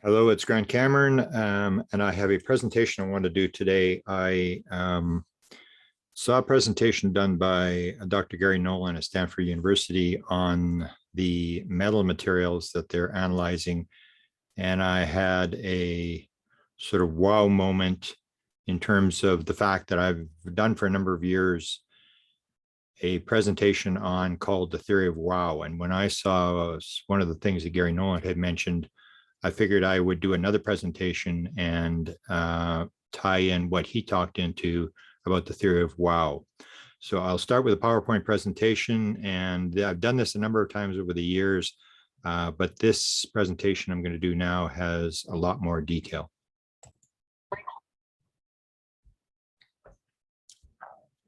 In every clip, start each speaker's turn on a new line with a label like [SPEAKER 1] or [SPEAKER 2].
[SPEAKER 1] Hello, it's Grant Cameron, and I have a presentation I want to do today. I saw a presentation done by Dr. Gary Nolan at Stanford University on the metal materials that they're analyzing, and I had a sort of wow moment in terms of the fact that I've done for a number of years a presentation on called The Theory of Wow. And when I saw one of the things that Gary Nolan had mentioned, I figured I would do another presentation and tie in what he talked into about the theory of wow. So I'll start with a PowerPoint presentation, and I've done this a number of times over the years, but this presentation I'm going to do now has a lot more detail.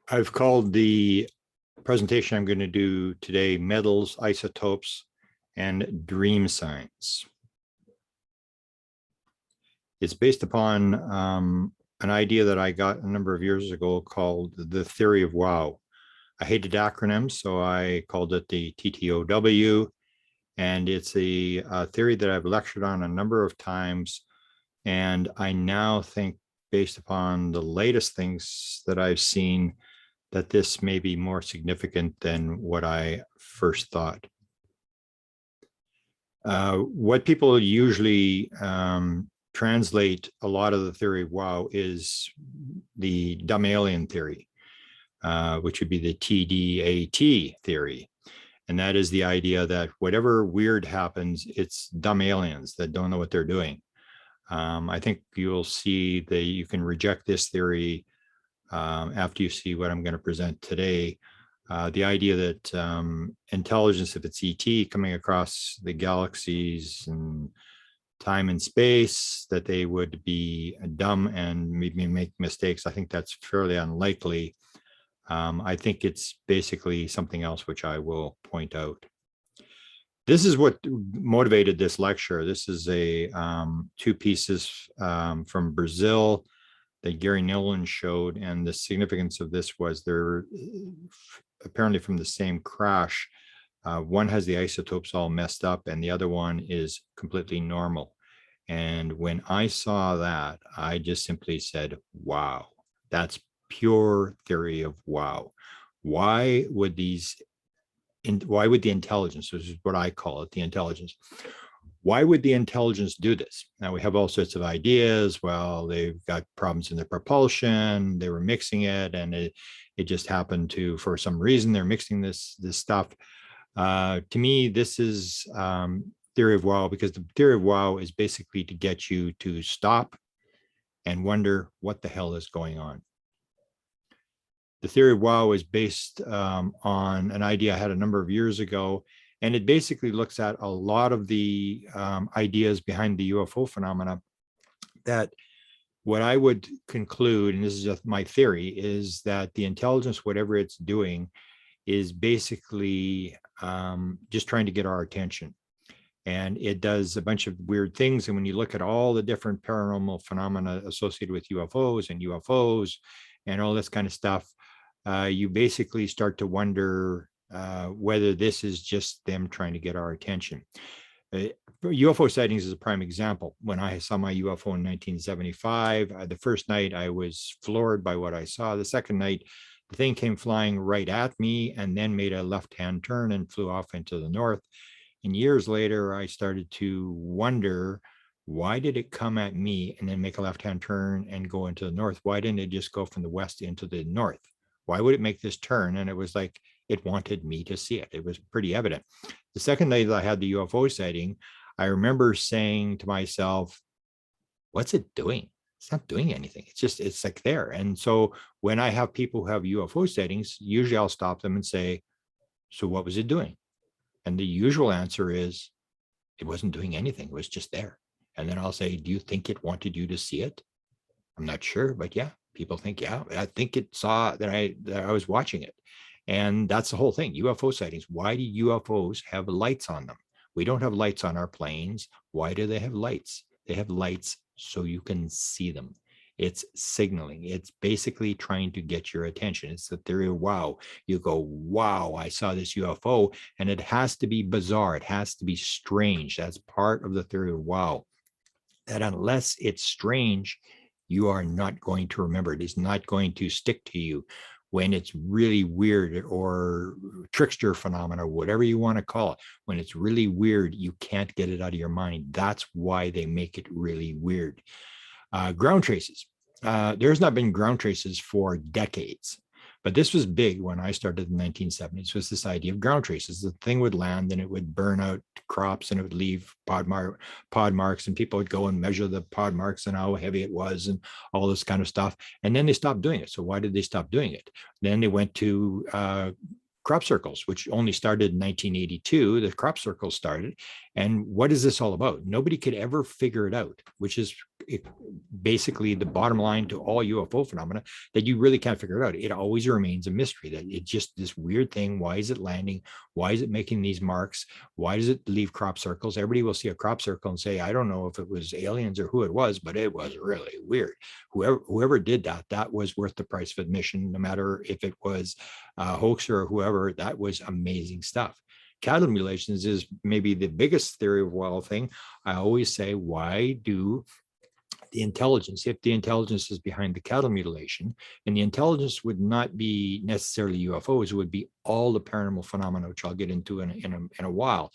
[SPEAKER 1] I've called the presentation I'm going to do today Metals, Isotopes, and Dream Science. It's based upon an idea that I got a number of years ago called the theory of wow. I hated acronyms, so I called it the TTOW. And it's a theory that I've lectured on a number of times. And I now think, based upon the latest things that I've seen, that this may be more significant than what I first thought. What people usually translate a lot of the theory of wow is the dumb alien theory, which would be the Tdat theory. And that is the idea that whatever weird happens, it's dumb aliens that don't know what they're doing. I think you'll see that you can reject this theory after you see what I'm going to present today. The idea that intelligence, if it's ET coming across the galaxies and time and space, that they would be dumb and maybe make mistakes. I think that's fairly unlikely. I think it's basically something else, which I will point out. This is what motivated this lecture. This is a two pieces from Brazil that Gary Nolan showed, and the significance of this was they're apparently from the same crash. One has the isotopes all messed up, and the other one is completely normal. And when I saw that, I just simply said, wow, that's pure theory of wow. Why would the intelligence, which is what I call it, the intelligence, why would the intelligence do this? Now, we have all sorts of ideas. Well, they've got problems in their propulsion. They were mixing it, and it just happened to, for some reason, they're mixing this stuff. To me, this is theory of wow, because the theory of wow is basically to get you to stop and wonder what the hell is going on. The theory of wow is based on an idea I had a number of years ago, and it basically looks at a lot of the ideas behind the UFO phenomena. That what I would conclude, and this is just my theory, is that the intelligence, whatever it's doing, is basically just trying to get our attention. And it does a bunch of weird things. And when you look at all the different paranormal phenomena associated with UFOs and all this kind of stuff, you basically start to wonder whether this is just them trying to get our attention. UFO sightings is a prime example. When I saw my UFO in 1975, the first night I was floored by what I saw. The second night, the thing came flying right at me and then made a left-hand turn and flew off into the north. And years later, I started to wonder, why did it come at me and then make a left-hand turn and go into the north? Why didn't it just go from the west into the north? Why would it make this turn? And it was like it wanted me to see it. It was pretty evident. The second night that I had the UFO sighting, I remember saying to myself, what's it doing? It's not doing anything. It's like there. And so when I have people who have UFO sightings, usually I'll stop them and say, so what was it doing? And the usual answer is, it wasn't doing anything. It was just there. And then I'll say, do you think it wanted you to see it? I'm not sure, but yeah, people think, yeah, I think it saw that I was watching it. And that's the whole thing. UFO sightings. Why do UFOs have lights on them? We don't have lights on our planes. Why do they have lights? They have lights so you can see them. It's signaling. It's basically trying to get your attention. It's the theory of wow. You go, wow, I saw this UFO, and it has to be bizarre. It has to be strange. That's part of the theory of wow. that unless it's strange, you are not going to remember it. It's not going to stick to you. When it's really weird or trickster phenomena, whatever you want to call it, when it's really weird, you can't get it out of your mind. That's why they make it really weird. Ground traces. There's not been ground traces for decades. But this was big when I started in the 1970s, was this idea of ground traces. The thing would land and it would burn out crops and it would leave pod marks, and people would go and measure the pod marks and how heavy it was and all this kind of stuff. And then they stopped doing it. So why did they stop doing it? Then they went to crop circles, which only started in 1982. The crop circles started. And what is this all about? Nobody could ever figure it out, which is basically the bottom line to all UFO phenomena, that you really can't figure it out. It always remains a mystery, that it's just this weird thing. Why is it landing? Why is it making these marks? Why does it leave crop circles? Everybody will see a crop circle and say, I don't know if it was aliens or who it was, but it was really weird. Whoever did that, that was worth the price of admission, no matter if it was a hoaxer or whoever. That was amazing stuff. Cattle mutilations is maybe the biggest theory of wild thing. I always say, why do the intelligence, if the intelligence is behind the cattle mutilation, and the intelligence would not be necessarily UFOs, it would be all the paranormal phenomena, which I'll get into in a while.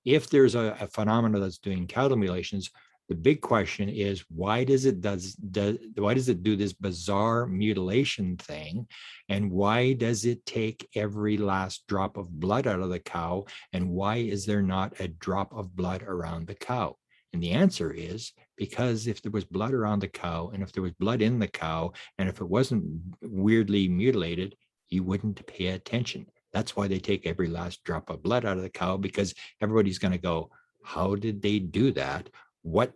[SPEAKER 1] If there's a phenomena that's doing cattle mutilations, the big question is, why does it do this bizarre mutilation thing? And why does it take every last drop of blood out of the cow? And why is there not a drop of blood around the cow? And the answer is because if there was blood around the cow, and if there was blood in the cow, and if it wasn't weirdly mutilated, you wouldn't pay attention. That's why they take every last drop of blood out of the cow, because everybody's going to go, how did they do that? What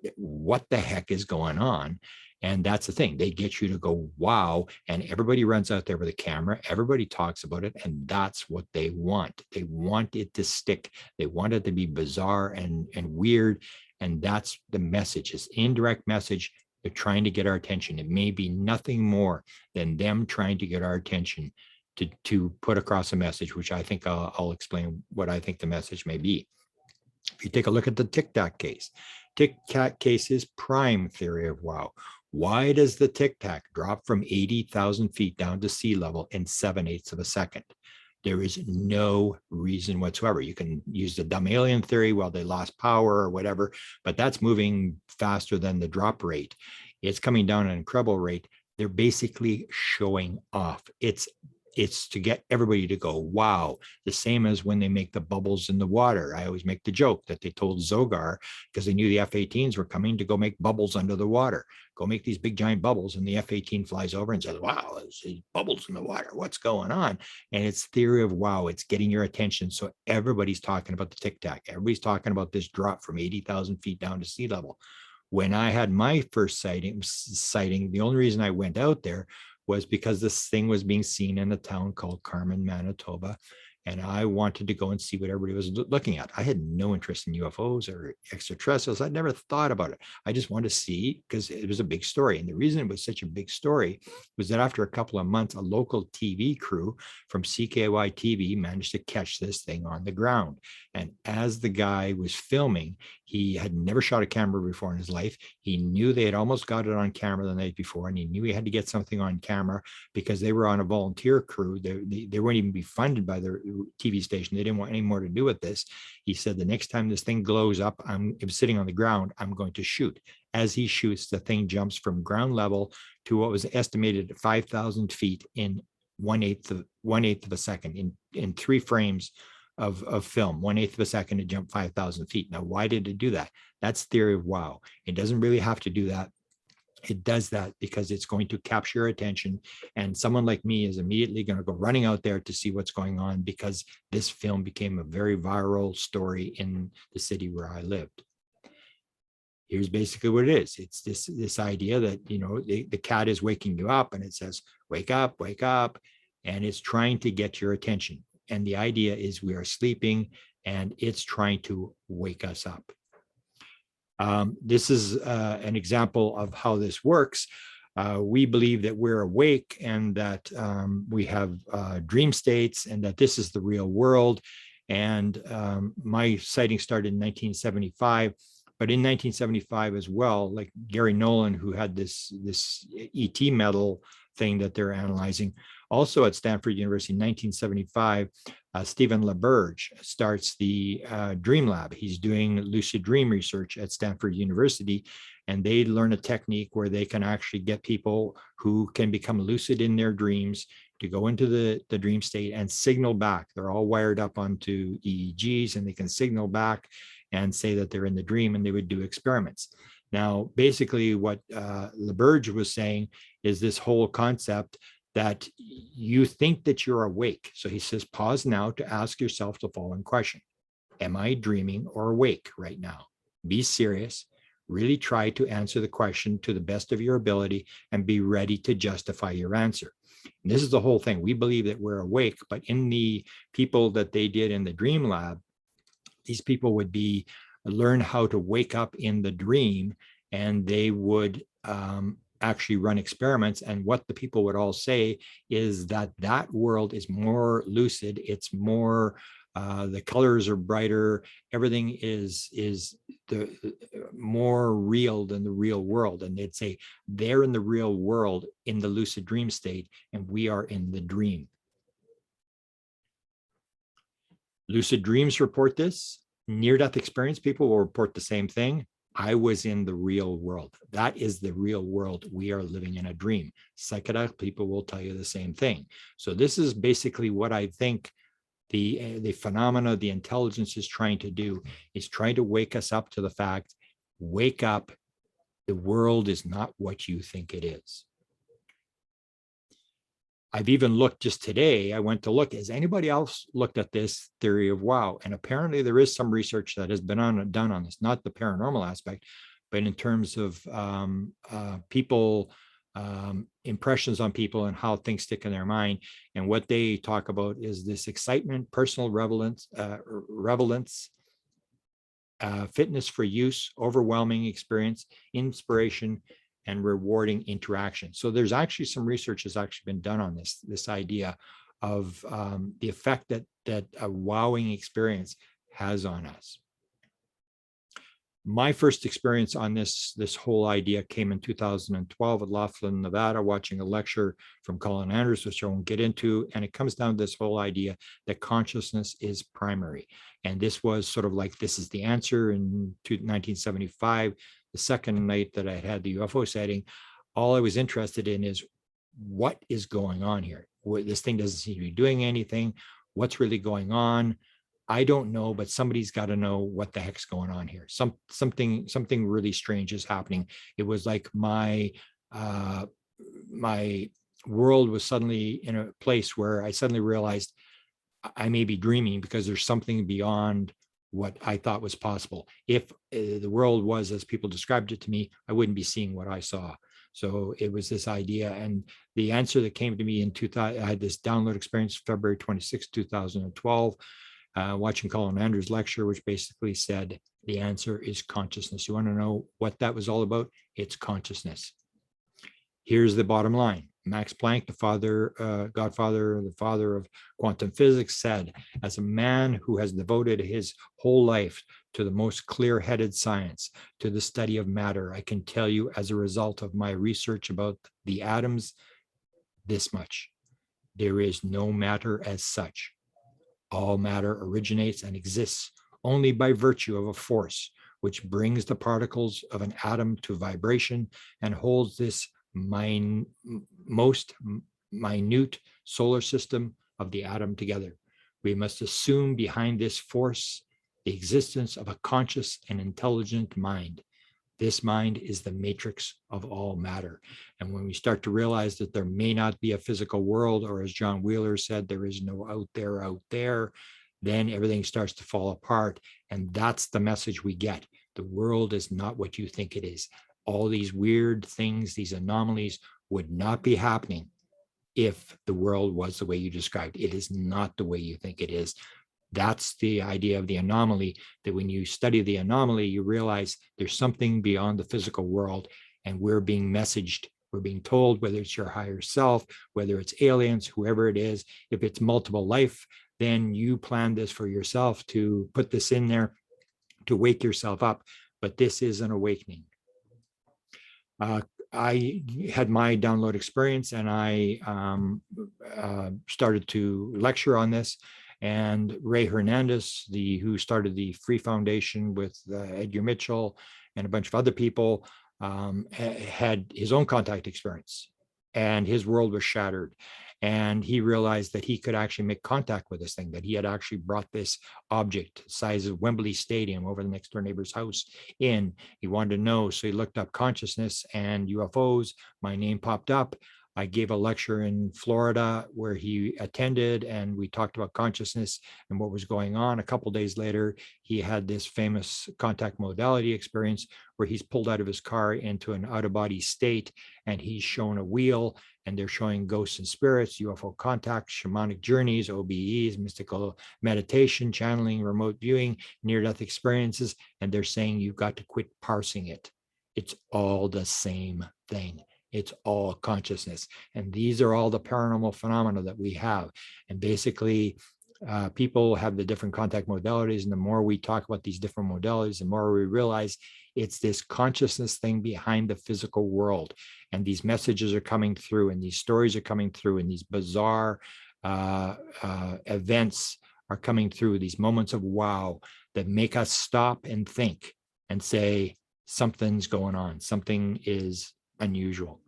[SPEAKER 1] the heck is going on? And that's the thing. They get you to go, wow. And everybody runs out there with a camera. Everybody talks about it. And that's what they want. They want it to stick. They want it to be bizarre and weird. And that's the message. It's indirect message. They're trying to get our attention. It may be nothing more than them trying to get our attention to put across a message, which I think I'll explain what I think the message may be. If you take a look at the Tic Tac case, Tic Tac case is prime theory of wow. Why does the Tic Tac drop from 80,000 feet down to sea level in 7/8 of a second? There is no reason whatsoever. You can use the dumb alien theory, well, they lost power or whatever, but that's moving faster than the drop rate. It's coming down at an incredible rate. They're basically showing off. It's to get everybody to go, wow. The same as when they make the bubbles in the water. I always make the joke that they told Zogar, because they knew the F-18s were coming, to go make bubbles under the water. Go make these big giant bubbles. And the F-18 flies over and says, wow, there's bubbles in the water. What's going on? And it's theory of wow. It's getting your attention. So everybody's talking about the Tic Tac. Everybody's talking about this drop from 80,000 feet down to sea level. When I had my first sighting, the only reason I went out there was because this thing was being seen in a town called Carmen, Manitoba. And I wanted to go and see what everybody was looking at. I had no interest in UFOs or extraterrestrials. I'd never thought about it. I just wanted to see because it was a big story. And the reason it was such a big story was that after a couple of months, a local TV crew from CKY TV managed to catch this thing on the ground. And as the guy was filming, he had never shot a camera before in his life. He knew they had almost got it on camera the night before, and he knew he had to get something on camera because they were on a volunteer crew. They weren't even be funded by their TV station. They didn't want any more to do with this. He said, the next time this thing glows up, I'm sitting on the ground, I'm going to shoot. As he shoots, the thing jumps from ground level to what was estimated at 5,000 feet in one-eighth of a second, in 3 frames of film, 1/8 of a second to jump 5,000 feet. Now, why did it do that? That's theory of wow. It doesn't really have to do that. It does that because it's going to capture your attention. And someone like me is immediately going to go running out there to see what's going on, because this film became a very viral story in the city where I lived. Here's basically what it is. It's this idea that, you know, the cat is waking you up and it says, wake up, wake up. And it's trying to get your attention. And the idea is we are sleeping and it's trying to wake us up. This is an example of how this works. We believe that we're awake and that we have dream states and that this is the real world. And my sighting started in 1975. But in 1975 as well, like Gary Nolan, who had this ET metal thing that they're analyzing, also at Stanford University in 1975, Stephen LaBerge starts the Dream Lab. He's doing lucid dream research at Stanford University, and they learn a technique where they can actually get people who can become lucid in their dreams to go into the dream state and signal back. They're all wired up onto EEGs, and they can signal back and say that they're in the dream, and they would do experiments. Now, basically what LaBerge was saying is this whole concept that you think that you're awake. So he says, pause now to ask yourself the following question. Am I dreaming or awake right now? Be serious. Really try to answer the question to the best of your ability and be ready to justify your answer. And this is the whole thing. We believe that we're awake, but in the people that they did in the Dream Lab, these people would learn how to wake up in the dream, and they would actually run experiments. And what the people would all say is that that world is more lucid. It's more, the colors are brighter. Everything is more real than the real world. And they'd say they're in the real world in the lucid dream state, and we are in the dream. Lucid dreams report this. Near-death experience people will report the same thing. I was in the real world. That is the real world. We are living in a dream. Psychedelic people will tell you the same thing. So this is basically what I think the phenomena, the intelligence is trying to do, is trying to wake us up to the fact, wake up, the world is not what you think it is. I've even looked just today, I went to look, has anybody else looked at this theory of wow? And apparently there is some research that has been done on this, not the paranormal aspect, but in terms of people, impressions on people and how things stick in their mind. And what they talk about is this excitement, personal relevance, fitness for use, overwhelming experience, inspiration, and rewarding interaction. So there's actually some research has actually been done on this idea of the effect that a wowing experience has on us. My first experience on this whole idea came in 2012 at Laughlin, Nevada, watching a lecture from Colin Andrews, which I won't get into. And it comes down to this whole idea that consciousness is primary. And this was sort of like, this is the answer in 1975, the second night that I had the UFO sighting. All I was interested in is what is going on here? This thing doesn't seem to be doing anything. What's really going on? I don't know, but somebody's got to know what the heck's going on here. Something really strange is happening. It was like my world was suddenly in a place where I suddenly realized I may be dreaming, because there's something beyond what I thought was possible. If the world was as people described it to me, I wouldn't be seeing what I saw. So it was this idea, and the answer that came to me in 2000, I had this download experience February 26, 2012. Watching Colin Andrews' lecture, which basically said the answer is consciousness. You want to know what that was all about? It's consciousness. Here's the bottom line. Max Planck, the father of quantum physics, said, as a man who has devoted his whole life to the most clear-headed science, to the study of matter, I can tell you as a result of my research about the atoms, this much. There is no matter as such. All matter originates and exists only by virtue of a force which brings the particles of an atom to vibration and holds this most minute solar system of the atom together. We must assume behind this force the existence of a conscious and intelligent mind. This mind is the matrix of all matter. And when we start to realize that there may not be a physical world, or as John Wheeler said, there is no out there, then everything starts to fall apart. And that's the message we get. The world is not what you think it is. All these weird things, these anomalies would not be happening if the world was the way you described. It is not the way you think it is. That's the idea of the anomaly, that when you study the anomaly, you realize there's something beyond the physical world, and we're being messaged, we're being told, whether it's your higher self, whether it's aliens, whoever it is, if it's multiple life, then you plan this for yourself to put this in there to wake yourself up. but this is an awakening. I had my download experience, and I started to lecture on this. And Ray Hernandez, who started the Free Foundation with Edgar Mitchell and a bunch of other people, had his own contact experience, and his world was shattered. And he realized that he could actually make contact with this thing, that he had actually brought this object size of Wembley Stadium over the next door neighbor's house in. He wanted to know, so he looked up consciousness and UFOs. My name popped up. I gave a lecture in Florida where he attended, and we talked about consciousness and what was going on. A couple of days later, he had this famous contact modality experience where he's pulled out of his car into an out-of-body state, and he's shown a wheel, and they're showing ghosts and spirits, UFO contact, shamanic journeys, OBEs, mystical meditation, channeling, remote viewing, near-death experiences, and they're saying you've got to quit parsing it. It's all the same thing. It's all consciousness. And these are all the paranormal phenomena that we have. And basically, people have the different contact modalities. And the more we talk about these different modalities, the more we realize it's this consciousness thing behind the physical world. And these messages are coming through, and these stories are coming through, and these bizarre events are coming through, these moments of wow that make us stop and think and say, something's going on, something is unusual.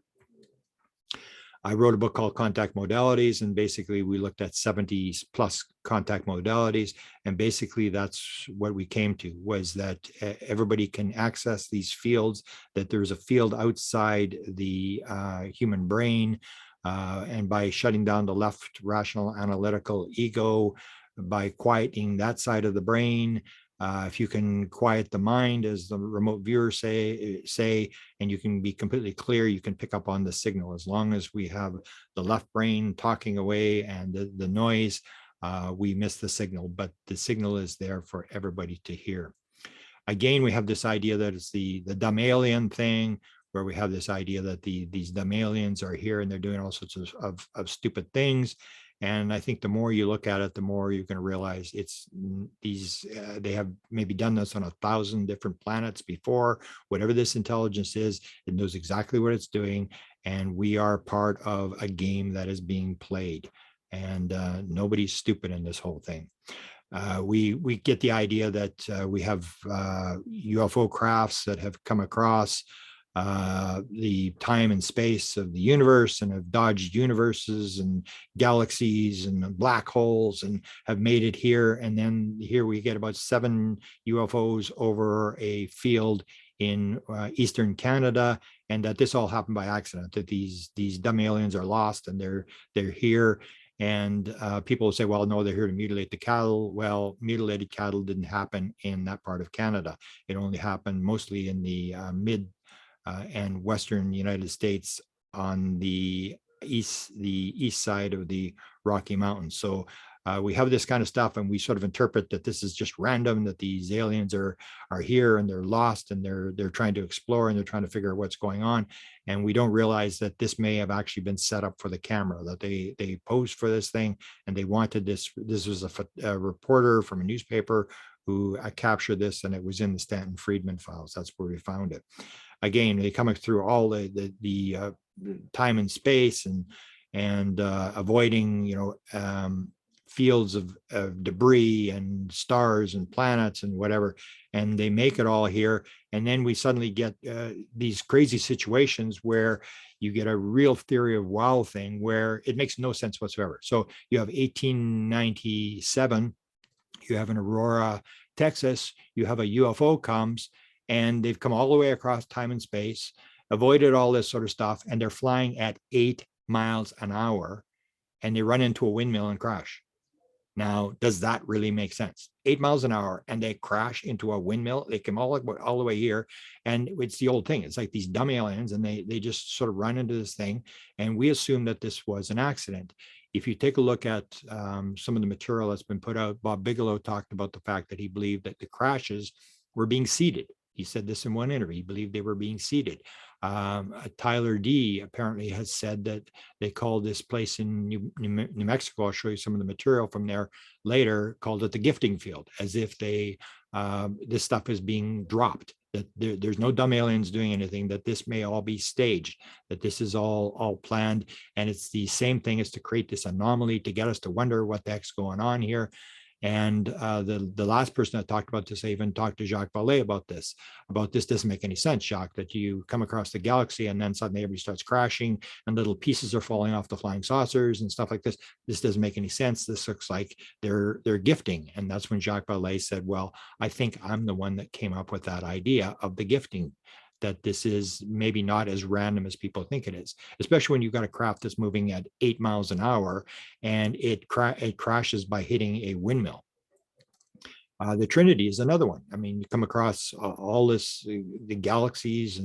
[SPEAKER 1] I wrote a book called Contact Modalities, and basically we looked at 70 plus contact modalities. And basically that's what we came to, was that everybody can access these fields, that there's a field outside the human brain. And by shutting down the left rational analytical ego, by quieting that side of the brain, if you can quiet the mind, as the remote viewers say, and you can be completely clear, you can pick up on the signal. As long as we have the left brain talking away and the noise, we miss the signal, but the signal is there for everybody to hear. Again, we have this idea that it's the dumb alien thing, where we have this idea that these dumb aliens are here and they're doing all sorts of stupid things. And I think the more you look at it, the more you're going to realize it's these, they have maybe done this on 1,000 different planets before. Whatever this intelligence is, it knows exactly what it's doing. And we are part of a game that is being played. And nobody's stupid in this whole thing. We get the idea that we have UFO crafts that have come across the time and space of the universe and have dodged universes and galaxies and black holes and have made it here. And then here we get about 7 UFOs over a field in Eastern Canada, and that this all happened by accident, that these dumb aliens are lost and they're here. And people will say, well, no, they're here to mutilate the cattle. Well, mutilated cattle didn't happen in that part of Canada. It only happened mostly in the mid and western United States on the east side of the Rocky Mountains. So we have this kind of stuff, and we sort of interpret that this is just random, that these aliens are here and they're lost and they're trying to explore and they're trying to figure out what's going on. And we don't realize that this may have actually been set up for the camera, that they posed for this thing and they wanted this. This was a reporter from a newspaper who captured this, and it was in the Stanton Friedman files. That's where we found it. Again, they come through all the time and space and avoiding, fields of debris and stars and planets and whatever, and they make it all here. And then we suddenly get these crazy situations where you get a real theory of wow thing where it makes no sense whatsoever. So you have 1897, you have in Aurora, Texas, you have a UFO comes, and they've come all the way across time and space, avoided all this sort of stuff, and they're flying at 8 miles an hour, and they run into a windmill and crash. Now, does that really make sense? 8 miles an hour, and they crash into a windmill. They come all the way here, and it's the old thing. It's like these dumb aliens, and they just sort of run into this thing, and we assume that this was an accident. If you take a look at some of the material that's been put out, Bob Bigelow talked about the fact that he believed that the crashes were being seeded. He said this in one interview. He believed they were being seeded. Tyler D apparently has said that they called this place in New Mexico, I'll show you some of the material from there later, called it the gifting field, as if this stuff is being dropped. that there's no dumb aliens doing anything, that this may all be staged, that this is all planned. And it's the same thing as to create this anomaly to get us to wonder what the heck's going on here. And the last person that talked about this, I even talked to Jacques Vallee about this doesn't make any sense, Jacques, that you come across the galaxy and then suddenly everybody starts crashing and little pieces are falling off the flying saucers and stuff like this. This doesn't make any sense. This looks like they're gifting. And that's when Jacques Vallee said, well, I think I'm the one that came up with that idea of the gifting, that this is maybe not as random as people think it is, especially when you've got a craft that's moving at 8 miles an hour and it crashes by hitting a windmill. The Trinity is another one. I mean, you come across all this, the galaxies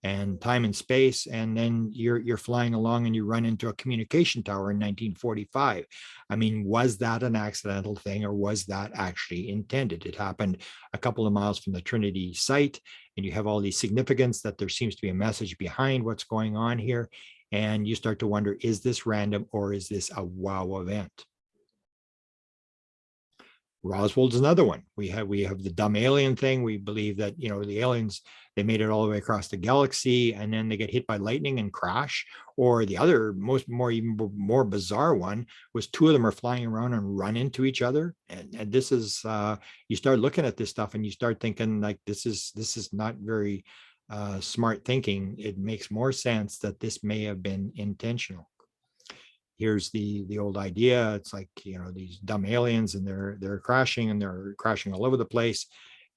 [SPEAKER 1] and time and space, and then you're flying along and you run into a communication tower in 1945. I mean, was that an accidental thing, or was that actually intended? It happened a couple of miles from the Trinity site, and you have all these significance that there seems to be a message behind what's going on here. And you start to wonder, is this random or is this a wow event? Roswell's another one. We have the dumb alien thing. We believe that, you know, the aliens, they made it all the way across the galaxy and then they get hit by lightning and crash. Or the other even more bizarre one was two of them are flying around and run into each other. And this is you start looking at this stuff and you start thinking like this is not very smart thinking. It makes more sense that this may have been intentional. Here's the old idea. It's like, you know, these dumb aliens and they're crashing all over the place.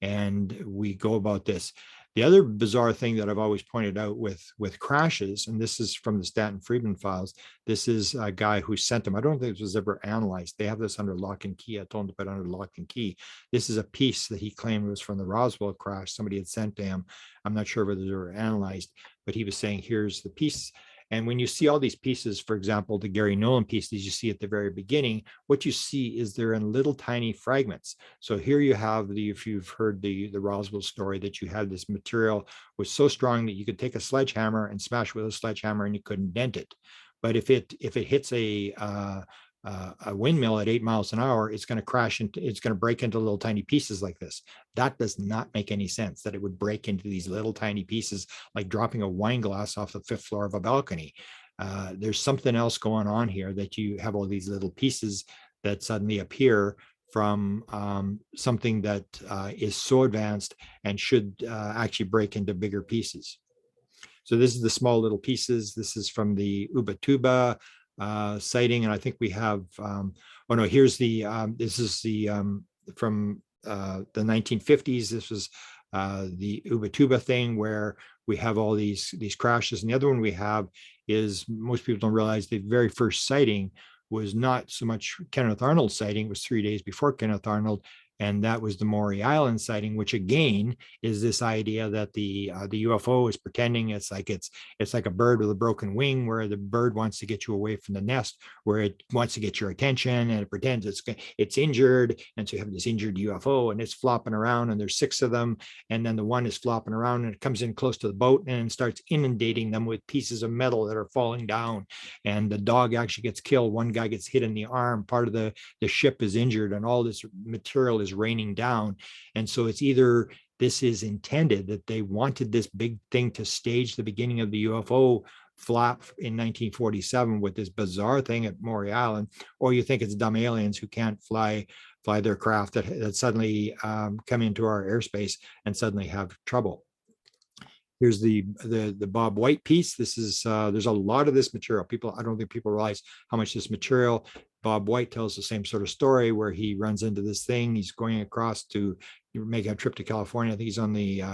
[SPEAKER 1] And we go about this. The other bizarre thing that I've always pointed out with crashes, and this is from the Stanton Friedman files, this is a guy who sent them. I don't think this was ever analyzed. They have this under lock and key. I told him to put it under lock and key. This is a piece that he claimed was from the Roswell crash. Somebody had sent to him. I'm not sure whether they were analyzed, but he was saying, here's the piece. And when you see all these pieces, for example, the Gary Nolan pieces you see at the very beginning, what you see is they're in little tiny fragments. So here you have if you've heard the Roswell story, that you had this material was so strong that you could take a sledgehammer and smash it with a sledgehammer and you couldn't dent it. But if it hits a windmill at 8 miles an hour, it's going to crash into, it's going to break into little tiny pieces like this. That does not make any sense, that it would break into these little tiny pieces, like dropping a wine glass off the 5th floor of a balcony. There's something else going on here, that you have all these little pieces that suddenly appear from something that is so advanced and should actually break into bigger pieces. So this is the small little pieces. This is from the Ubatuba sighting, and I think we have oh no, here's the this is the from the 1950s. This was the Ubatuba thing, where we have all these crashes. And the other one we have is, most people don't realize, the very first sighting was not so much Kenneth Arnold's sighting. It was 3 days before Kenneth Arnold, and that was the Maury Island sighting, which again is this idea that the UFO is pretending it's like a bird with a broken wing, where the bird wants to get you away from the nest, where it wants to get your attention, and it pretends it's injured, and so you have this injured UFO, and it's flopping around, and there's 6 of them, and then the one is flopping around, and it comes in close to the boat and starts inundating them with pieces of metal that are falling down, and the dog actually gets killed. One guy gets hit in the arm. Part of the ship is injured, and all this material is raining down. And so it's either this is intended, that they wanted this big thing to stage the beginning of the UFO flap in 1947 with this bizarre thing at Maury Island, or you think it's dumb aliens who can't fly their craft that suddenly come into our airspace and suddenly have trouble. Here's the Bob White piece. This is there's a lot of this material. I don't think people realize how much this material. Bob White tells the same sort of story, where he runs into this thing. He's going across to make a trip to California. I think he's on the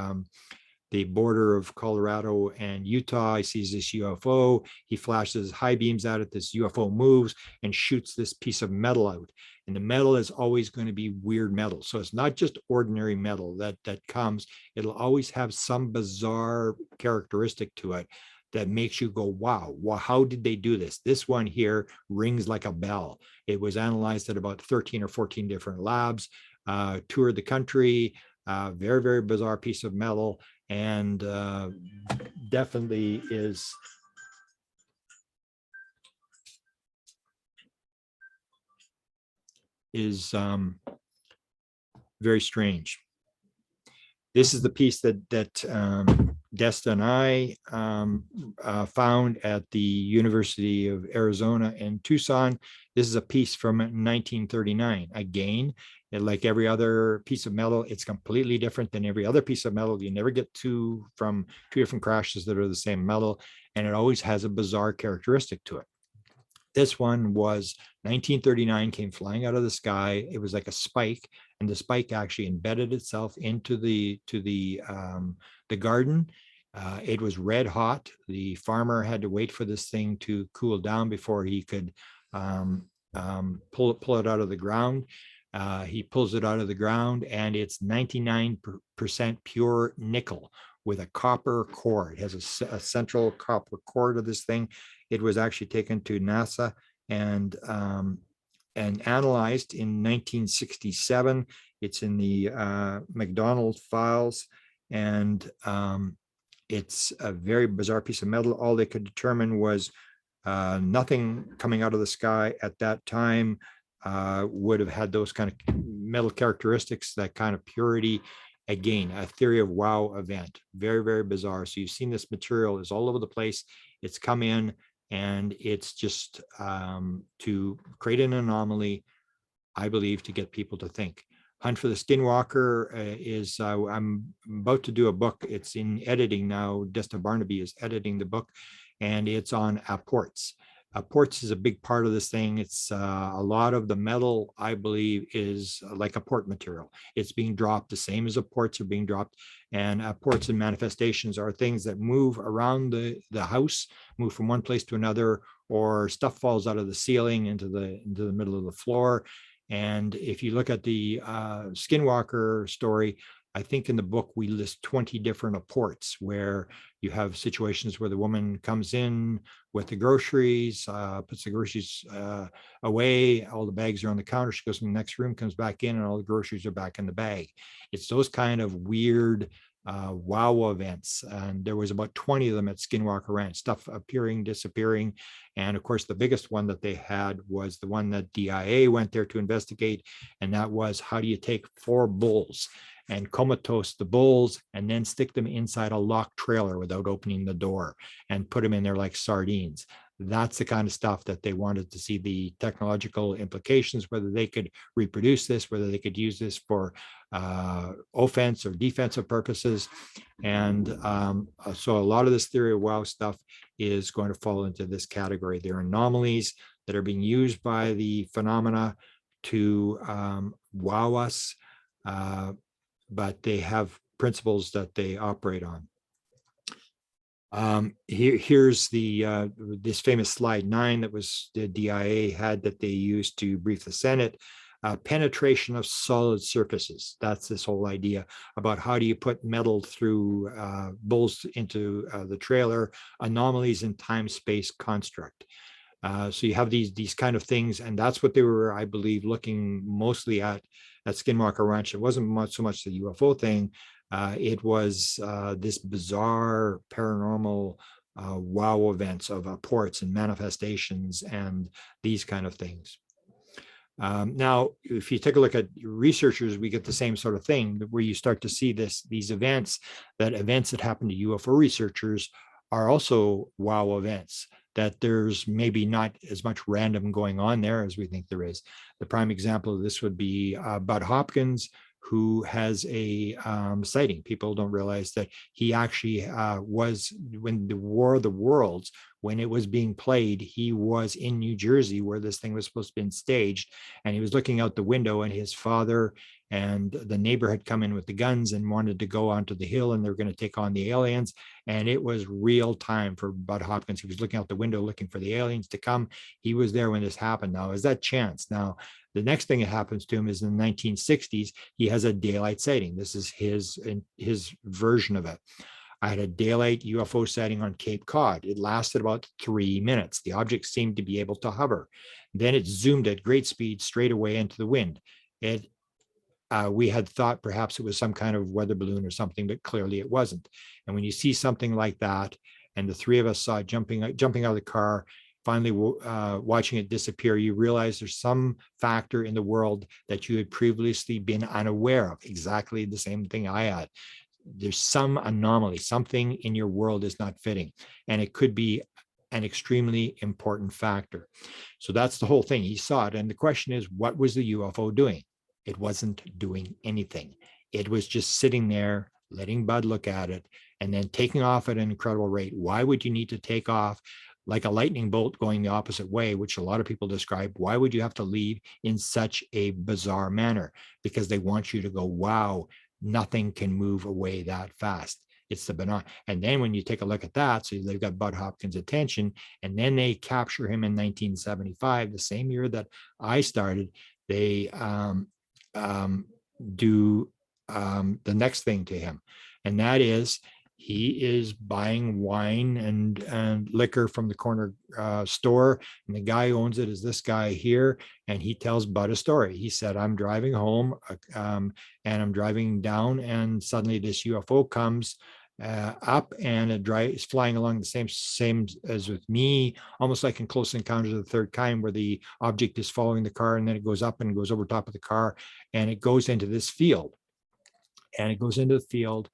[SPEAKER 1] border of Colorado and Utah. He sees this UFO. He flashes high beams at it. This UFO moves and shoots this piece of metal out. And the metal is always going to be weird metal. So it's not just ordinary metal that comes. It'll always have some bizarre characteristic to it that makes you go, wow, how did they do this? This one here rings like a bell. It was analyzed at about 13 or 14 different labs, toured the country, very, very bizarre piece of metal, and definitely is very strange. This is the piece that Desta and I found at the University of Arizona in Tucson. This is a piece from 1939. Again, like every other piece of metal, it's completely different than every other piece of metal. You never get two different crashes that are the same metal, and it always has a bizarre characteristic to it. This one was 1939, came flying out of the sky. It was like a spike, and the spike actually embedded itself into the garden. It was red hot. The farmer had to wait for this thing to cool down before he could pull it out of the ground. He pulls it out of the ground, and it's 99% pure nickel with a copper core. It has a central copper core to this thing. It was actually taken to NASA and analyzed in 1967. It's in the McDonald files, and it's a very bizarre piece of metal. All they could determine was nothing coming out of the sky at that time would have had those kind of metal characteristics, that kind of purity. Again, a theory of wow event. Very, very bizarre. So you've seen this material is all over the place. It's come in, and it's just to create an anomaly, I believe, to get people to think. Hunt for the Skinwalker is, I'm about to do a book. It's in editing now. Desta Barnaby is editing the book, and it's on apports. Apports is a big part of this thing. It's a lot of the metal, I believe, is like apport material. It's being dropped the same as apports are being dropped. And apports and manifestations are things that move around the house, move from one place to another, or stuff falls out of the ceiling into the middle of the floor. And if you look at the Skinwalker story, I think in the book we list 20 different apports where you have situations where the woman comes in with the groceries, puts the groceries away, all the bags are on the counter, she goes in the next room, comes back in, and all the groceries are back in the bag. It's those kind of weird wow events, and there was about 20 of them at Skinwalker Ranch, stuff appearing, disappearing. And of course the biggest one that they had was the one that DIA went there to investigate, and that was, how do you take 4 bulls and comatose the bulls and then stick them inside a locked trailer without opening the door and put them in there like sardines? That's the kind of stuff that they wanted to see, the technological implications, whether they could reproduce this, whether they could use this for offense or defensive purposes. And so a lot of this theory of wow stuff is going to fall into this category. There are anomalies that are being used by the phenomena to wow us, but they have principles that they operate on. Here's the this famous slide 9 that was the DIA had, that they used to brief the Senate. Penetration of solid surfaces. That's this whole idea about how do you put metal through bulls into the trailer. Anomalies in time-space construct. So you have these kind of things, and that's what they were, I believe, looking mostly at Skinwalker Ranch. It wasn't so much the UFO thing. It was this bizarre paranormal wow events of apports and manifestations and these kind of things. Now, if you take a look at researchers, we get the same sort of thing, where you start to see these events that happen to UFO researchers are also wow events, that there's maybe not as much random going on there as we think there is. The prime example of this would be Bud Hopkins, who has a sighting. People don't realize that he actually was, when the War of the Worlds, when it was being played, he was in New Jersey where this thing was supposed to be staged, and he was looking out the window, and his father and the neighbor had come in with the guns and wanted to go onto the hill, and they were going to take on the aliens. And it was real time for Bud Hopkins. He was looking out the window looking for the aliens to come. He was there when this happened. Now, is that chance? Now, the next thing that happens to him is in the 1960s, he has a daylight sighting. This is his version of it. I had a daylight UFO sighting on Cape Cod. It lasted about 3 minutes. The object seemed to be able to hover. Then it zoomed at great speed straight away into the wind. We had thought perhaps it was some kind of weather balloon or something, but clearly it wasn't. And when you see something like that, and the three of us saw it jumping out of the car, finally watching it disappear, you realize there's some factor in the world that you had previously been unaware of. Exactly the same thing I had. There's some anomaly, something in your world is not fitting, and it could be an extremely important factor. So that's the whole thing. He saw it. And the question is, what was the UFO doing? It wasn't doing anything. It was just sitting there, letting Bud look at it, and then taking off at an incredible rate. Why would you need to take off like a lightning bolt going the opposite way, which a lot of people describe? Why would you have to leave in such a bizarre manner? Because they want you to go, wow, nothing can move away that fast. It's the banana. And then when you take a look at that, so they've got Bud Hopkins' attention, and then they capture him in 1975, the same year that I started. They do the next thing to him, and that is he is buying wine and liquor from the corner store, and the guy who owns it is this guy here, and he tells Bud a story. He said, I'm driving home and I'm driving down, and suddenly this UFO comes up, and it is flying along the same as with me, almost like in Close Encounters of the Third Kind, where the object is following the car, and then it goes up and goes over top of the car, and it goes into this field. And it goes into the field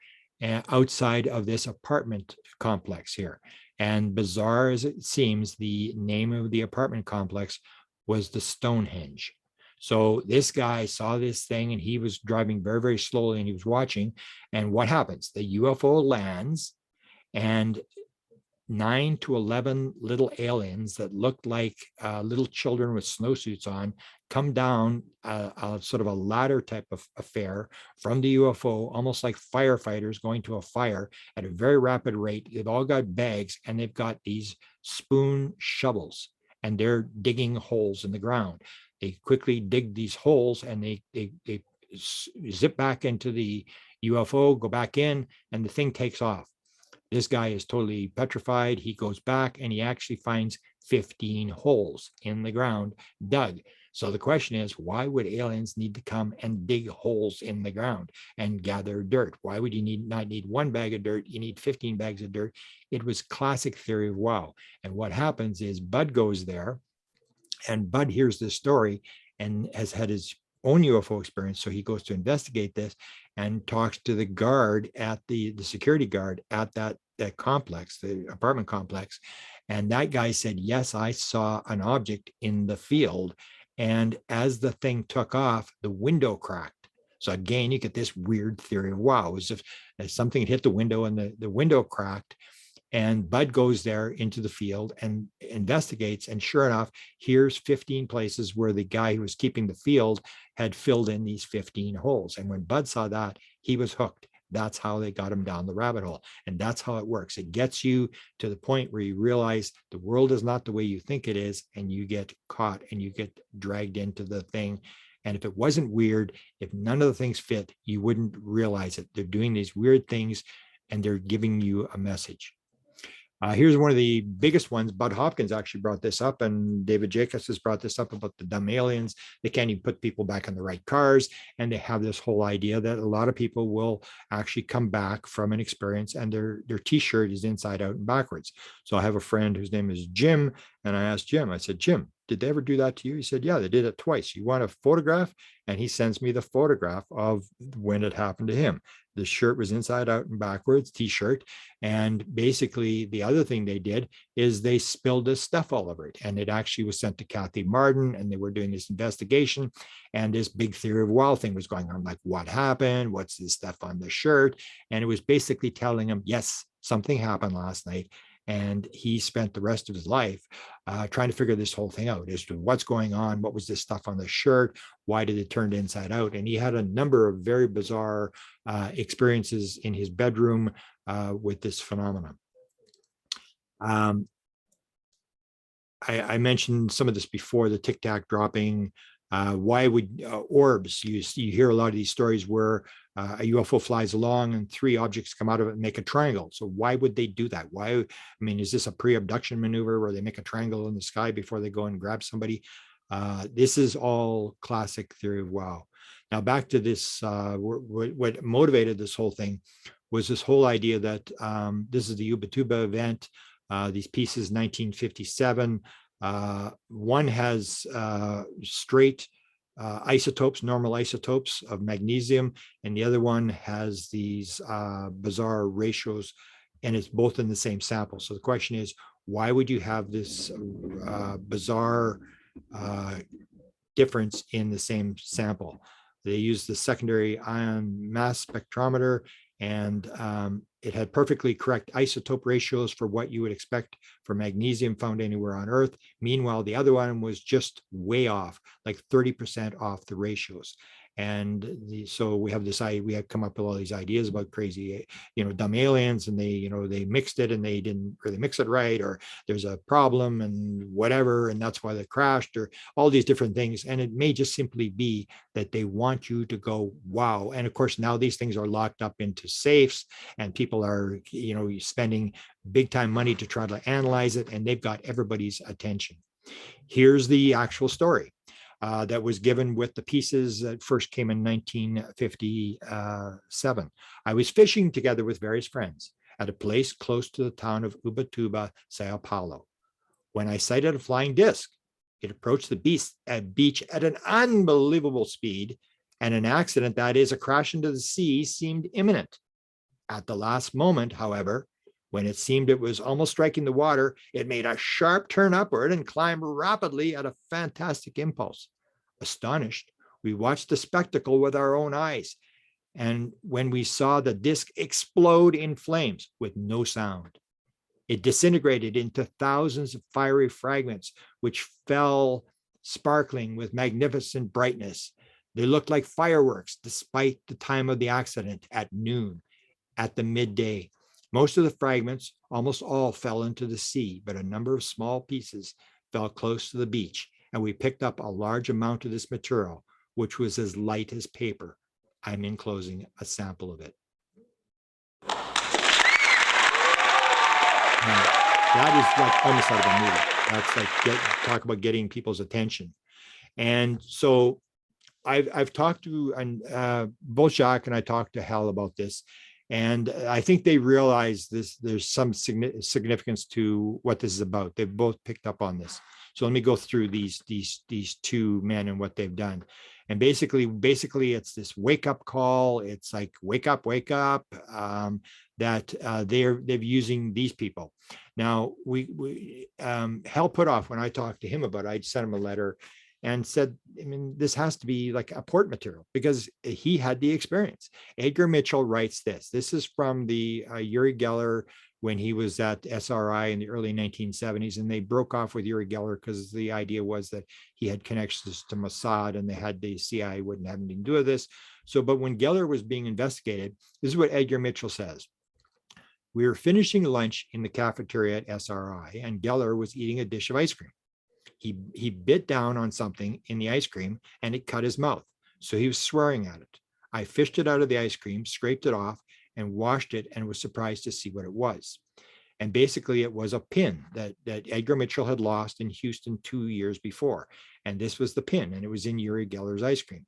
[SPEAKER 1] outside of this apartment complex here. And bizarre as it seems, the name of the apartment complex was the Stonehenge. So this guy saw this thing, and he was driving very, very slowly, and he was watching. And what happens? The UFO lands, and 9 to 11 little aliens that looked like little children with snowsuits on come down a sort of a ladder type of affair from the UFO, almost like firefighters going to a fire at a very rapid rate. They've all got bags, and they've got these spoon shovels, and they're digging holes in the ground. They quickly dig these holes, and they zip back into the UFO, go back in, and the thing takes off. This guy is totally petrified. He goes back, and he actually finds 15 holes in the ground dug. So the question is, why would aliens need to come and dig holes in the ground and gather dirt? Why would you not need one bag of dirt? You need 15 bags of dirt. It was classic theory of wow. And what happens is Bud goes there, and Bud hears this story and has had his own UFO experience. So he goes to investigate this and talks to the guard at the security guard at that complex, the apartment complex. And that guy said, yes, I saw an object in the field. And as the thing took off, the window cracked. So again, you get this weird theory of wow, as if something had hit the window and the window cracked. And Bud goes there into the field and investigates. And sure enough, here's 15 places where the guy who was keeping the field had filled in these 15 holes. And when Bud saw that, he was hooked. That's how they got him down the rabbit hole. And that's how it works. It gets you to the point where you realize the world is not the way you think it is, and you get caught and you get dragged into the thing. And if it wasn't weird, if none of the things fit, you wouldn't realize it. They're doing these weird things, and they're giving you a message. Here's one of the biggest ones. Bud Hopkins actually brought this up, and David Jacobs has brought this up about the dumb aliens. They can't even put people back in the right cars. And they have this whole idea that a lot of people will actually come back from an experience, and their t-shirt is inside out and backwards. So I have a friend whose name is Jim, and I asked Jim, I said, Jim, did they ever do that to you? He said, yeah, they did it twice. You want a photograph? And he sends me the photograph of when it happened to him. The shirt was inside out and backwards, t-shirt. And basically the other thing they did is they spilled this stuff all over it. And it actually was sent to Kathy Martin, and they were doing this investigation. And this big theory of wow thing was going on, like what happened? What's this stuff on the shirt? And it was basically telling him, yes, something happened last night. And he spent the rest of his life trying to figure this whole thing out as to what's going on. What was this stuff on the shirt? Why did it turn inside out? And he had a number of very bizarre experiences in his bedroom with this phenomenon. I mentioned some of this before, the Tic Tac dropping. Why would orbs? You hear a lot of these stories where a UFO flies along and 3 objects come out of it and make a triangle. So why would they do that? Why? I mean, is this a pre-abduction maneuver where they make a triangle in the sky before they go and grab somebody? This is all classic theory of wow. Now back to this, what motivated this whole thing was this whole idea that this is the Ubatuba event. These pieces, 1957. One has straight isotopes, normal isotopes of magnesium, and the other one has these bizarre ratios, and it's both in the same sample. So the question is, why would you have this bizarre difference in the same sample? They used the secondary ion mass spectrometer, and it had perfectly correct isotope ratios for what you would expect for magnesium found anywhere on Earth. Meanwhile, the other one was just way off, like 30% off the ratios. And so we have we had come up with all these ideas about crazy, dumb aliens, and they mixed it and they didn't really mix it right, or there's a problem and whatever, and that's why they crashed, or all these different things. And it may just simply be that they want you to go, wow. And of course, now these things are locked up into safes, and people are, spending big time money to try to analyze it, and they've got everybody's attention. Here's the actual story. That was given with the pieces that first came in 1957. I was fishing together with various friends at a place close to the town of Ubatuba, Sao Paulo, when I sighted a flying disc. It approached the beach at an unbelievable speed, and an accident, that is, a crash into the sea, seemed imminent. At the last moment, however, when it seemed it was almost striking the water, it made a sharp turn upward and climbed rapidly at a fantastic impulse. Astonished, we watched the spectacle with our own eyes, and when we saw the disc explode in flames with no sound, it disintegrated into thousands of fiery fragments, which fell sparkling with magnificent brightness. They looked like fireworks, despite the time of the accident at noon, at the midday. Most of the fragments, almost all, fell into the sea, but a number of small pieces fell close to the beach, and we picked up a large amount of this material, which was as light as paper. I'm enclosing a sample of it. Now, that is like almost out of a movie. That's like, talk about getting people's attention. And so I've talked to, both Jacques and I talked to Hal about this, and I think they realize this. There's some significance to what this is about. They've both picked up on this. So let me go through these two men and what they've done. And basically it's this wake up call. It's like, wake up, that they're using these people. Now Hal Puthoff, when I talked to him about it, I sent him a letter and said, this has to be like a port material, because he had the experience. Edgar Mitchell writes this. This is from the Uri Geller, when he was at SRI in the early 1970s, and they broke off with Uri Geller because the idea was that he had connections to Mossad, and the CIA wouldn't have anything to do with this. So, but when Geller was being investigated, this is what Edgar Mitchell says. We were finishing lunch in the cafeteria at SRI, and Geller was eating a dish of ice cream. He bit down on something in the ice cream, and it cut his mouth. So he was swearing at it. I fished it out of the ice cream, scraped it off, and washed it, and was surprised to see what it was. And basically it was a pin that Edgar Mitchell had lost in Houston 2 years before. And this was the pin, and it was in Uri Geller's ice cream.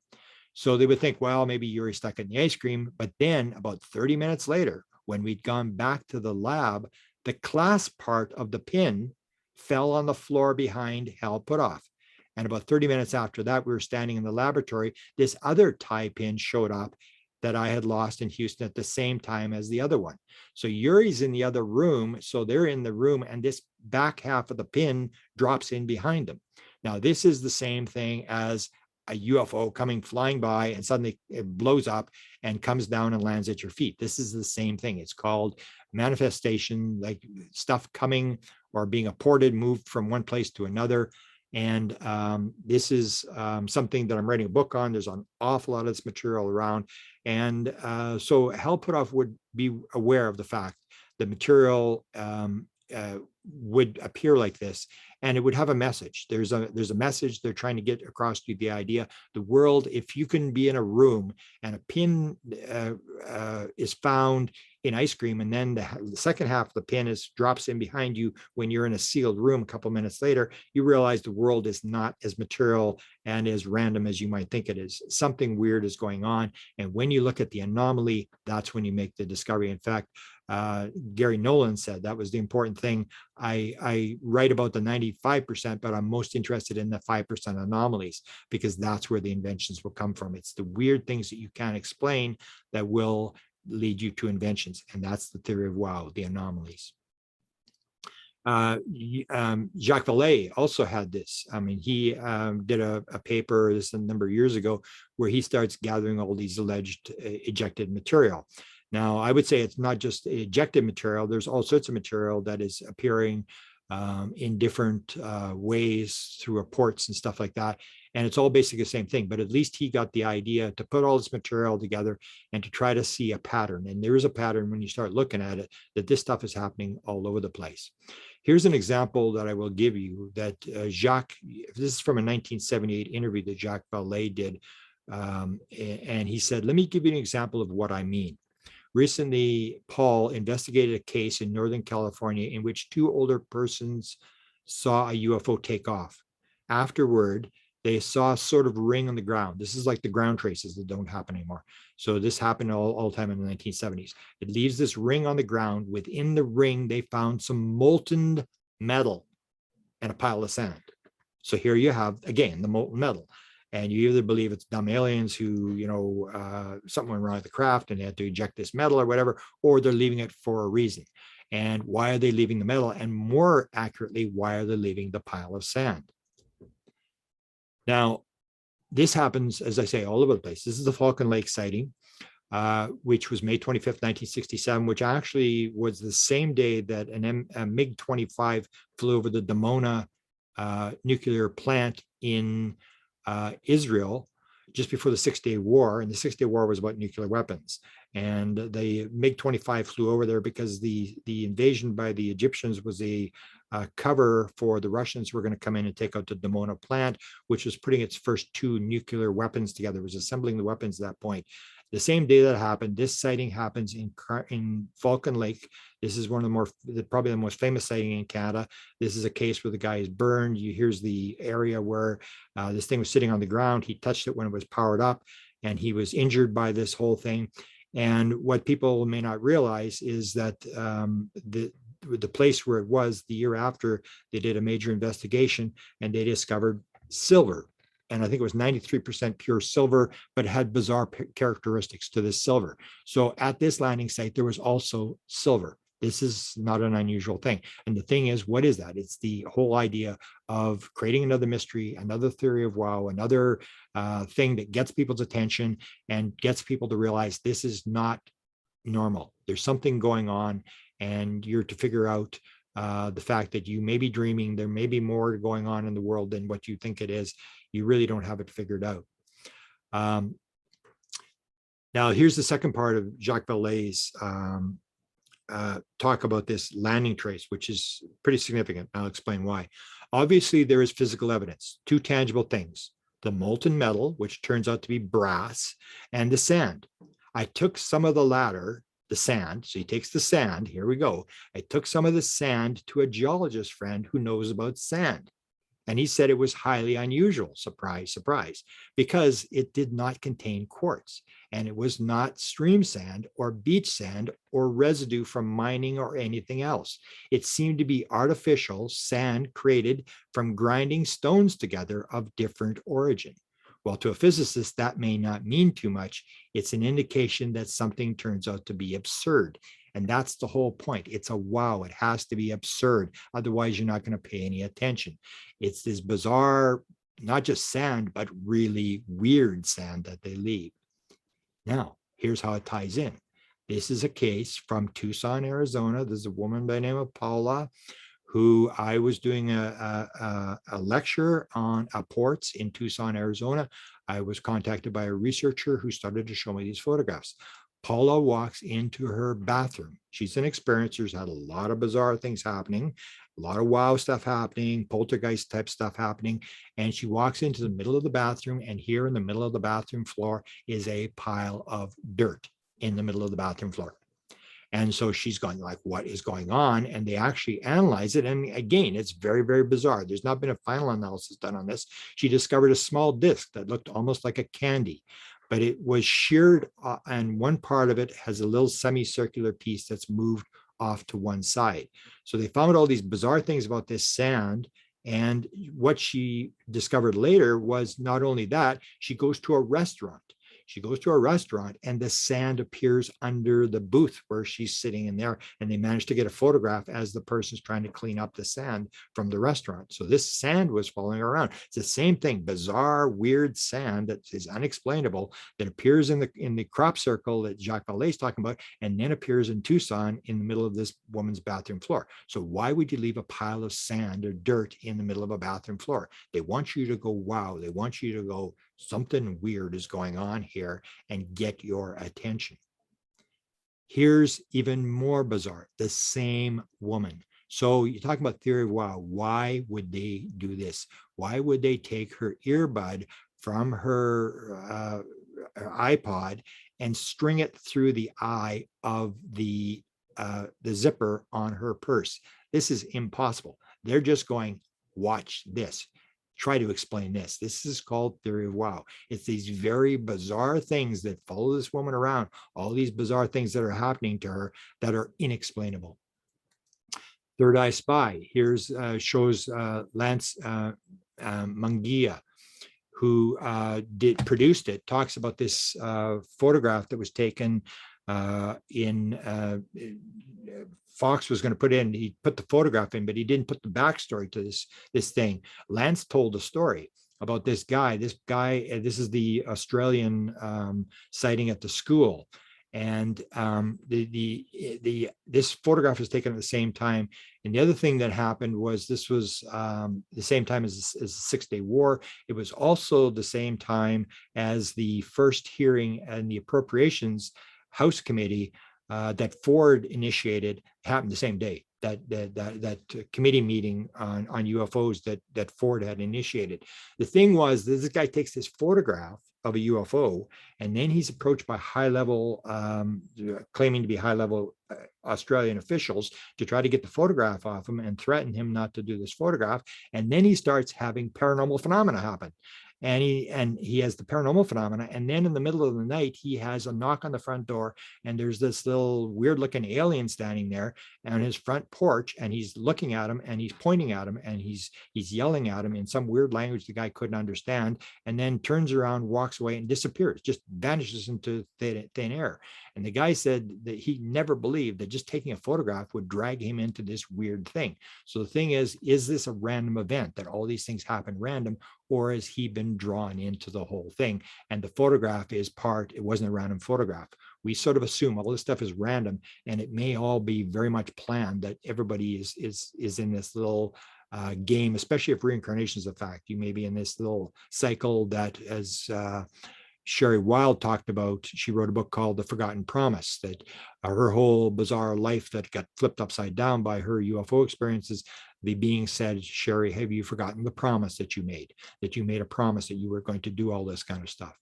[SPEAKER 1] So they would think, well, maybe Uri stuck it in the ice cream. But then about 30 minutes later, when we'd gone back to the lab, the clasp part of the pin fell on the floor behind Hal Puthoff. And about 30 minutes after that, we were standing in the laboratory. This other tie pin showed up that I had lost in Houston at the same time as the other one. So Uri's in the other room. So they're in the room, and this back half of the pin drops in behind them. Now, this is the same thing as a UFO coming flying by, and suddenly it blows up and comes down and lands at your feet. This is the same thing. It's called manifestation, like stuff coming or being apported, moved from one place to another. And this is something that I'm writing a book on. There's an awful lot of this material around. And so Hal Puthoff would be aware of the fact the material would appear like this, and it would have a message. There's a message they're trying to get across to you, the idea, the world, if you can be in a room and a pin is found in ice cream, and then the second half of the pin drops in behind you when you're in a sealed room a couple minutes later, you realize the world is not as material and as random as you might think it is. Something weird is going on. And when you look at the anomaly, that's when you make the discovery. In fact, Gary Nolan said that was the important thing. I write about the 95%, but I'm most interested in the 5% anomalies, because that's where the inventions will come from. It's the weird things that you can't explain that will lead you to inventions. And that's the theory of wow, the anomalies. Jacques Vallee also had this. I mean, he did a paper, this a number of years ago, where he starts gathering all these alleged ejected material. Now, I would say it's not just ejected material. There's all sorts of material that is appearing in different ways through reports and stuff like that. And it's all basically the same thing, but at least he got the idea to put all this material together and to try to see a pattern. And there is a pattern when you start looking at it, that this stuff is happening all over the place. Here's an example that I will give you that Jacques, this is from a 1978 interview that Jacques Vallee did. And he said, let me give you an example of what I mean. Recently, Paul investigated a case in Northern California in which two older persons saw a UFO take off. Afterward, they saw a sort of ring on the ground. This is like the ground traces that don't happen anymore. So this happened all the time in the 1970s. It leaves this ring on the ground. Within the ring, they found some molten metal and a pile of sand. So here you have, again, the molten metal. And you either believe it's dumb aliens who, something went wrong with the craft and they had to eject this metal or whatever, or they're leaving it for a reason. And why are they leaving the metal? And more accurately, why are they leaving the pile of sand? Now, this happens, as I say, all over the place. This is the Falcon Lake sighting, which was May 25th, 1967, which actually was the same day that a MiG-25 flew over the Dimona nuclear plant in Israel just before the 6-Day War. And the 6-Day War was about nuclear weapons. And the MiG-25 flew over there because the invasion by the Egyptians was a cover for the Russians who were going to come in and take out the Dimona plant, which was putting its first 2 nuclear weapons together. It was assembling the weapons at that point. The same day that happened, this sighting happens in Falcon Lake. This is one of probably the most famous sighting in Canada. This is a case where the guy is burned. Here's the area where this thing was sitting on the ground. He touched it when it was powered up, and he was injured by this whole thing. And what people may not realize is that the place where it was, the year after, they did a major investigation and they discovered silver. And I think it was 93% pure silver, but it had bizarre characteristics to this silver. So at this landing site, there was also silver. This is not an unusual thing. And the thing is, what is that? It's the whole idea of creating another mystery, another theory of wow, another thing that gets people's attention and gets people to realize this is not normal. There's something going on, and you're to figure out the fact that you may be dreaming. There may be more going on in the world than what you think it is. You really don't have it figured out. Now, here's the second part of Jacques Vallee's talk about this landing trace, which is pretty significant. I'll explain why. Obviously, there is physical evidence, 2 tangible things: the molten metal, which turns out to be brass, and the sand. I took some of the latter, the sand. So he takes the sand. Here we go. I took some of the sand to a geologist friend who knows about sand. And he said it was highly unusual, surprise, surprise, because it did not contain quartz. And it was not stream sand or beach sand or residue from mining or anything else. It seemed to be artificial sand created from grinding stones together of different origin. Well, to a physicist, that may not mean too much. It's an indication that something turns out to be absurd. And that's the whole point. It's a wow. It has to be absurd. Otherwise, you're not going to pay any attention. It's this bizarre, not just sand, but really weird sand that they leave. Now, here's how it ties in. This is a case from Tucson, Arizona. There's a woman by the name of Paula, who I was doing a lecture on apports in Tucson, Arizona. I was contacted by a researcher who started to show me these photographs. Paula walks into her bathroom. She's an experiencer, has had a lot of bizarre things happening, a lot of wow stuff happening, poltergeist type stuff happening. And she walks into the middle of the bathroom, and here in the middle of the bathroom floor is a pile of dirt in the middle of the bathroom floor. And so she's going like, what is going on? And they actually analyze it. And again, it's very, very bizarre. There's not been a final analysis done on this. She discovered a small disc that looked almost like a candy, but it was sheared, and one part of it has a little semicircular piece that's moved off to one side. So they found all these bizarre things about this sand. And what she discovered later was not only that, she goes to a restaurant. She goes to a restaurant and the sand appears under the booth where she's sitting in there. And they managed to get a photograph as the person's trying to clean up the sand from the restaurant. So this sand was following around. It's the same thing, bizarre, weird sand that is unexplainable that appears in the crop circle that Jacques Vallee is talking about, and then appears in Tucson in the middle of this woman's bathroom floor. So why would you leave a pile of sand or dirt in the middle of a bathroom floor? They want you to go, wow. They want you to go, something weird is going on here, and get your attention. Here's even more bizarre, the same woman. So you talk about theory of wow, why would they do this? Why would they take her earbud from her iPod and string it through the eye of the zipper on her purse? This is impossible. They're just going, watch this. Try to explain this. This is called theory of wow. It's these very bizarre things that follow this woman around, all these bizarre things that are happening to her that are inexplainable. Third Eye Spy. Here's shows Lance Munguia, who produced it, talks about this photograph that was taken Fox was going to put in, he put the photograph in, but he didn't put the backstory to this thing. Lance told a story about this guy. This is the Australian sighting at the school. And this photograph was taken at the same time. And the other thing that happened was this was the same time as the 6-Day War. It was also the same time as the first hearing and the Appropriations House Committee that Ford initiated happened the same day. That committee meeting on UFOs that Ford had initiated. The thing was, this guy takes this photograph of a UFO, and then he's approached by high-level, claiming to be high-level Australian officials to try to get the photograph off him and threaten him not to do this photograph. And then he starts having paranormal phenomena happen. And he has the paranormal phenomena. And then in the middle of the night, he has a knock on the front door, and there's this little weird looking alien standing there on his front porch, and he's looking at him and he's pointing at him and he's yelling at him in some weird language the guy couldn't understand, and then turns around, walks away, and disappears, just vanishes into thin air. And the guy said that he never believed that just taking a photograph would drag him into this weird thing. So the thing is this a random event that all these things happen random, or has he been drawn into the whole thing? And the photograph is it wasn't a random photograph. We sort of assume all this stuff is random, and it may all be very much planned, that everybody is in this little game, especially if reincarnation is a fact. You may be in this little cycle that, as Sherry Wilde talked about, she wrote a book called The Forgotten Promise, that her whole bizarre life that got flipped upside down by her UFO experiences, the being said, Sherry, have you forgotten the promise that you made a promise that you were going to do all this kind of stuff?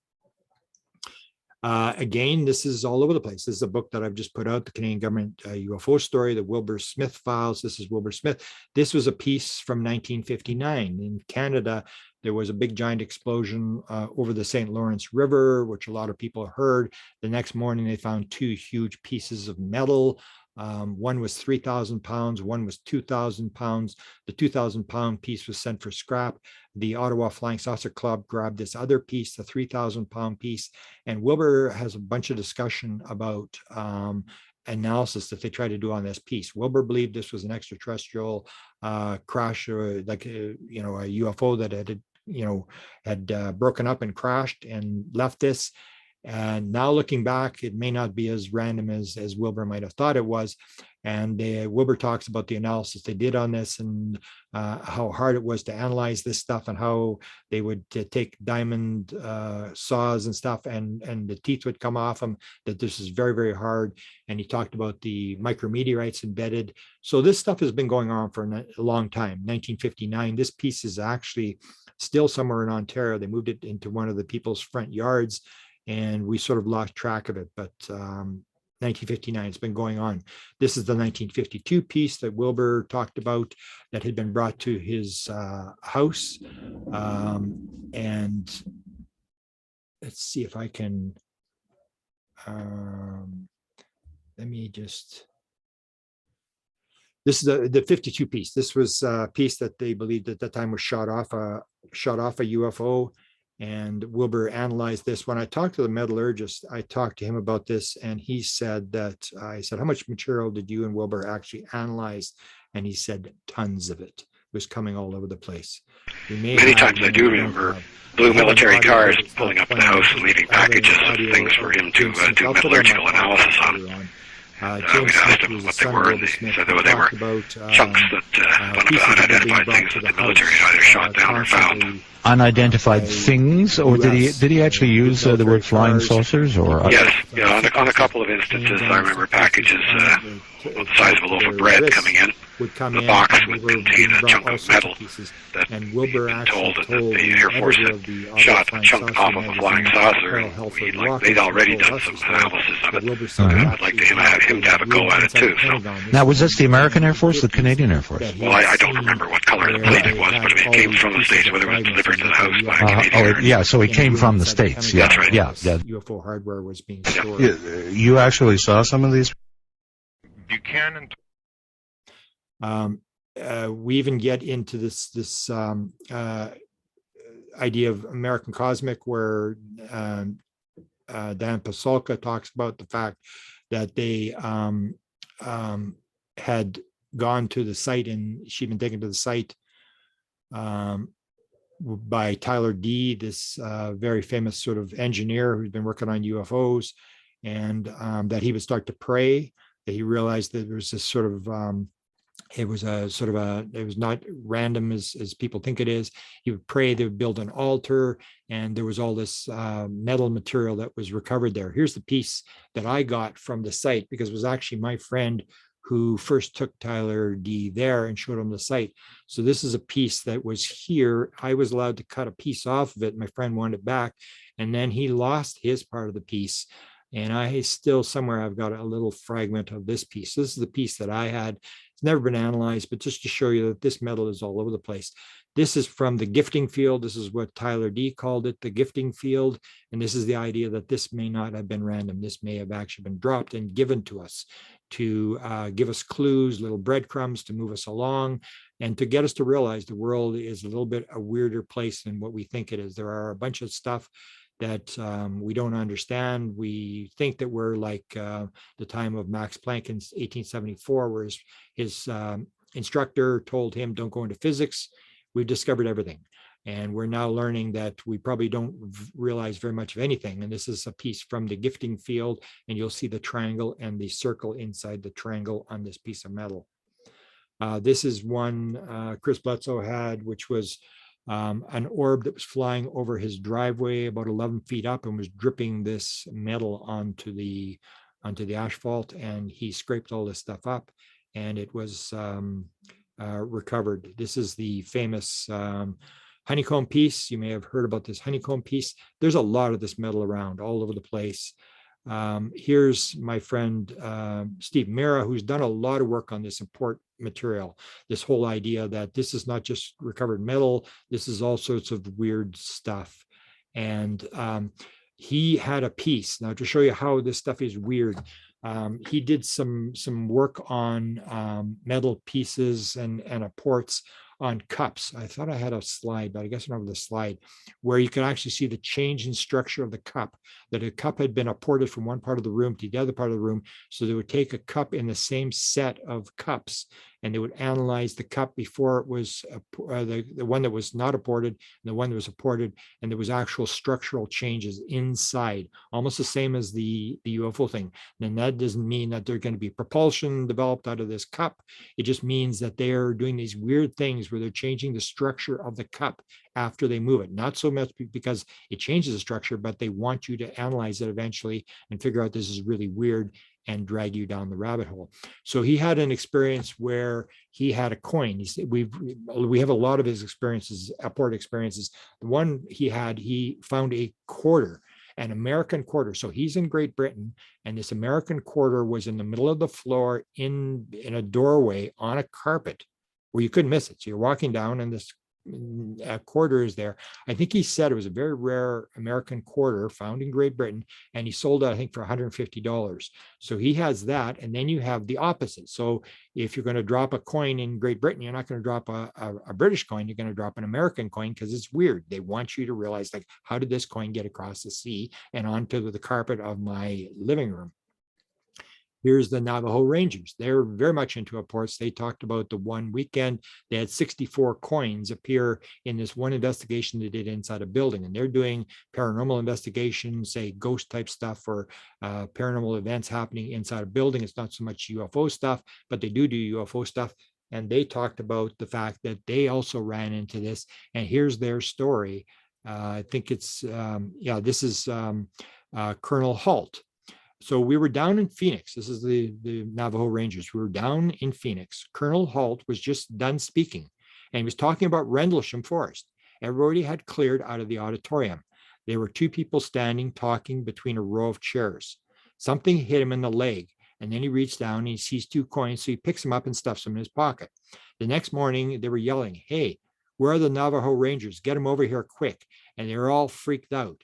[SPEAKER 1] Again, this is all over the place. This is a book that I've just put out, the Canadian Government UFO Story, the Wilbur Smith files. This is Wilbur Smith. This was a piece from 1959. In Canada, there was a big giant explosion over the St. Lawrence River, which a lot of people heard. The next morning, they found two huge pieces of metal. One was 3,000 pounds, one was 2,000 pounds. The 2,000 pound piece was sent for scrap. The Ottawa Flying Saucer Club grabbed this other piece, the 3,000 pound piece. And Wilbur has a bunch of discussion about analysis that they tried to do on this piece. Wilbur believed this was an extraterrestrial crash, or like a UFO that had broken up and crashed and left this. And now looking back, it may not be as random as Wilbur might have thought it was. And Wilbur talks about the analysis they did on this, and how hard it was to analyze this stuff, and how they would take diamond saws and stuff, and the teeth would come off them, that this is very, very hard. And he talked about the micrometeorites embedded. So this stuff has been going on for a long time. 1959, this piece is actually still somewhere in Ontario. They moved it into one of the people's front yards, and we sort of lost track of it. But 1959. It's been going on. This is the 1952 piece that Wilbur talked about that had been brought to his house. And let's see if I can, let me just, this is the 52 piece. This was a piece that they believed at that time was shot off a UFO. And Wilbur analyzed this. When I talked to the metallurgist, I talked to him about this, and he said that, I said, how much material did you and Wilbur actually analyze? And he said, tons of it. It was coming all over the place.
[SPEAKER 2] Many times I do remember blue military cars pulling up at the house and leaving packages of things for him to do metallurgical analysis on. We asked him what they were, and he said they were chunks that unidentified things that the military had either shot down or found.
[SPEAKER 3] Unidentified things, or did he actually use the word flying saucers? Or
[SPEAKER 2] yes, yeah, on a couple of instances, I remember packages the size of a loaf of bread coming in. The box would contain a chunk of metal that had been told that the Air Force had shot a chunk off of a flying saucer, and they'd already done some analysis of it. I'd like to have him to have a go at it too. So.
[SPEAKER 3] Now, was this the American Air Force or the Canadian Air Force?
[SPEAKER 2] Well, I don't remember what color the plate it was, but it came from the States, whether it was delivered to the house by a Canadian.
[SPEAKER 3] Yeah, so he came from the States. Yeah,
[SPEAKER 2] that's right.
[SPEAKER 3] Yeah.
[SPEAKER 1] UFO hardware was being stored.
[SPEAKER 4] You actually saw some of these?
[SPEAKER 5] Buchanan.
[SPEAKER 1] We even get into this idea of American Cosmic, where Dan Pasulka talks about the fact that they had gone to the site, and she'd been taken to the site by Tyler D, this very famous sort of engineer who's been working on UFOs, and that he would start to pray, that he realized that there was this sort of it was not random as people think it is. He would pray, they would build an altar, and there was all this metal material that was recovered there. Here's the piece that I got from the site, because it was actually my friend who first took Tyler D there and showed him the site. So this is a piece that was here. I was allowed to cut a piece off of it. My friend wanted it back, and then he lost his part of the piece. And I still, somewhere I've got a little fragment of this piece. This is the piece that I had. It's never been analyzed, but just to show you that this metal is all over the place. This is from the gifting field. This is what Tyler D called it, the gifting field. And this is the idea that this may not have been random. This may have actually been dropped and given to us to give us clues, little breadcrumbs to move us along, and to get us to realize the world is a little bit a weirder place than what we think it is. There are a bunch of stuff that we don't understand. We think that we're like the time of Max Planck in 1874, where his instructor told him, don't go into physics. We've discovered everything. And we're now learning that we probably don't realize very much of anything. And this is a piece from the gifting field, and you'll see the triangle and the circle inside the triangle on this piece of metal. This is one Chris Bledsoe had, which was an orb that was flying over his driveway about 11 feet up and was dripping this metal onto the asphalt, and he scraped all this stuff up, and it was recovered. This is the famous honeycomb piece. You may have heard about this honeycomb piece. There's a lot of this metal around all over the place. Here's my friend Steve Mira, who's done a lot of work on this import material, this whole idea that this is not just recovered metal, this is all sorts of weird stuff. And he had a piece. Now, to show you how this stuff is weird, he did some work on metal pieces and apports on cups. I thought I had a slide, but I guess I don't have the slide, where you can actually see the change in structure of the cup, that a cup had been apported from one part of the room to the other part of the room. So they would take a cup in the same set of cups, and they would analyze the cup before it was the one that was not apported and the one that was apported, and there was actual structural changes inside, almost the same as the UFO thing. And that doesn't mean that there's going to be propulsion developed out of this cup. It just means that they're doing these weird things where they're changing the structure of the cup after they move it. Not so much because it changes the structure, but they want you to analyze it eventually and figure out this is really weird and drag you down the rabbit hole. So he had an experience where he had a coin. We have a lot of his experiences, apport experiences. The one he had, he found a quarter, an American quarter. So he's in Great Britain, and this American quarter was in the middle of the floor in a doorway on a carpet where you couldn't miss it. So you're walking down and this quarter is there. I think he said it was a very rare American quarter found in Great Britain, and he sold it, I think, for $150. So he has that, and then you have the opposite. So if you're going to drop a coin in Great Britain, you're not going to drop a British coin, you're going to drop an American coin, because it's weird. They want you to realize, like, how did this coin get across the sea and onto the carpet of my living room? Here's the Navajo Rangers. They're very much into reports. They talked about the one weekend, they had 64 coins appear in this one investigation they did inside a building. And they're doing paranormal investigations, say ghost type stuff, or paranormal events happening inside a building. It's not so much UFO stuff, but they do UFO stuff. And they talked about the fact that they also ran into this. And here's their story. I think it's, this is Colonel Halt. So we were down in Phoenix. This is the Navajo Rangers. We were down in Phoenix. Colonel Halt was just done speaking, and he was talking about Rendlesham Forest. Everybody had cleared out of the auditorium. There were two people standing talking between a row of chairs. Something hit him in the leg, and then he reached down and he sees 2 coins, so he picks them up and stuffs them in his pocket. The next morning, they were yelling, "Hey, where are the Navajo Rangers? Get them over here quick." And they were all freaked out.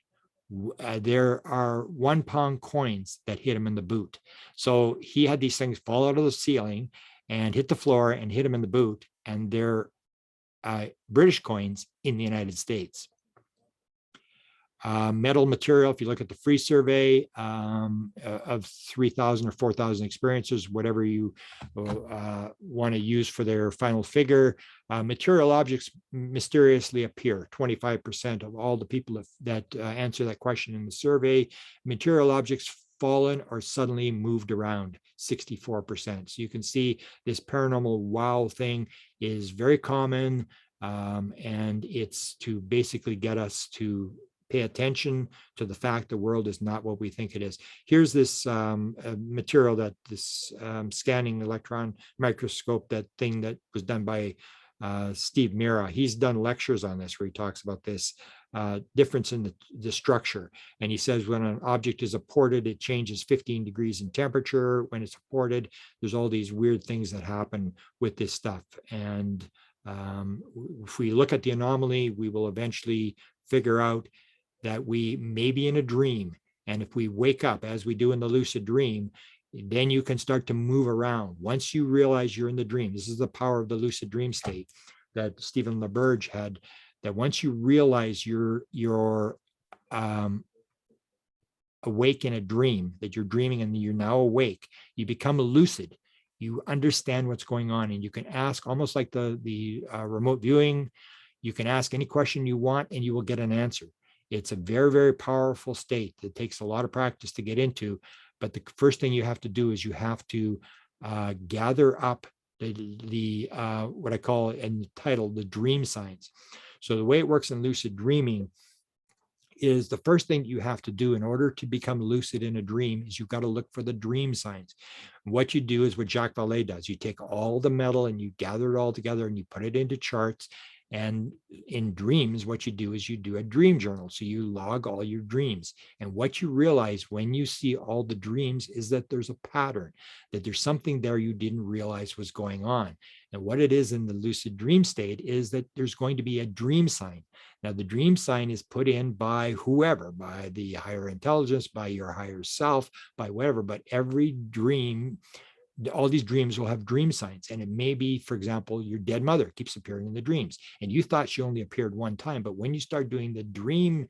[SPEAKER 1] There are 1 pound coins that hit him in the boot. So he had these things fall out of the ceiling and hit the floor and hit him in the boot. And they're British coins in the United States. Metal material, if you look at the free survey of 3,000 or 4,000 experiences, whatever you want to use for their final figure, material objects mysteriously appear. 25% of all the people that answer that question in the survey, material objects fallen or suddenly moved around, 64%. So you can see this paranormal wow thing is very common, and it's to basically get us to pay attention to the fact the world is not what we think it is. Here's this material that this scanning electron microscope, that thing that was done by Steve Mira. He's done lectures on this where he talks about this difference in the structure. And he says when an object is apported, it changes 15 degrees in temperature. When it's apported, there's all these weird things that happen with this stuff. And if we look at the anomaly, we will eventually figure out that we may be in a dream. And if we wake up, as we do in the lucid dream, then you can start to move around. Once you realize you're in the dream, this is the power of the lucid dream state that Stephen LaBerge had, that once you realize you're awake in a dream, that you're dreaming and you're now awake, you become lucid. You understand what's going on, and you can ask, almost like the remote viewing, you can ask any question you want and you will get an answer. It's a very, very powerful state that takes a lot of practice to get into. But the first thing you have to do is you have to gather up the what I call in the title, the dream signs. So the way it works in lucid dreaming is the first thing you have to do in order to become lucid in a dream is you've got to look for the dream signs. What you do is what Jacques Vallee does. You take all the metal and you gather it all together and you put it into charts. And in dreams, what you do is you do a dream journal. So you log all your dreams. And what you realize when you see all the dreams is that there's a pattern, that there's something there you didn't realize was going on. And what it is in the lucid dream state is that there's going to be a dream sign. Now, the dream sign is put in by whoever, by the higher intelligence, by your higher self, by whatever, but every dream, all these dreams will have dream signs. And it may be, for example, your dead mother keeps appearing in the dreams. And you thought she only appeared one time. But when you start doing the dream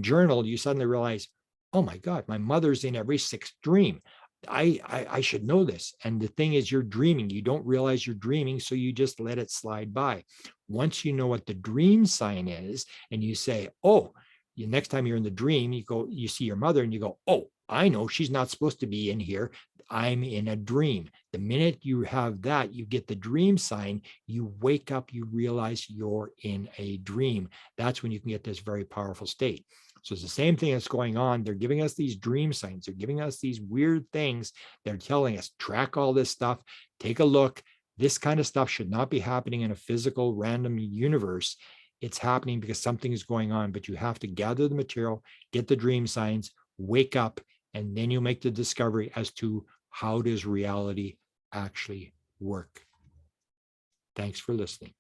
[SPEAKER 1] journal, you suddenly realize, oh my God, my mother's in every 6th dream. I should know this. And the thing is, you're dreaming. You don't realize you're dreaming, so you just let it slide by. Once you know what the dream sign is, and you say, oh, next time you're in the dream, you see your mother and you go, oh, I know she's not supposed to be in here. I'm in a dream. The minute you have that, you get the dream sign, you wake up, you realize you're in a dream. That's when you can get this very powerful state. So it's the same thing that's going on. They're giving us these dream signs. They're giving us these weird things. They're telling us, track all this stuff, take a look. This kind of stuff should not be happening in a physical random universe. It's happening because something is going on, but you have to gather the material, get the dream signs, wake up, and then you make the discovery as to how does reality actually work. Thanks for listening.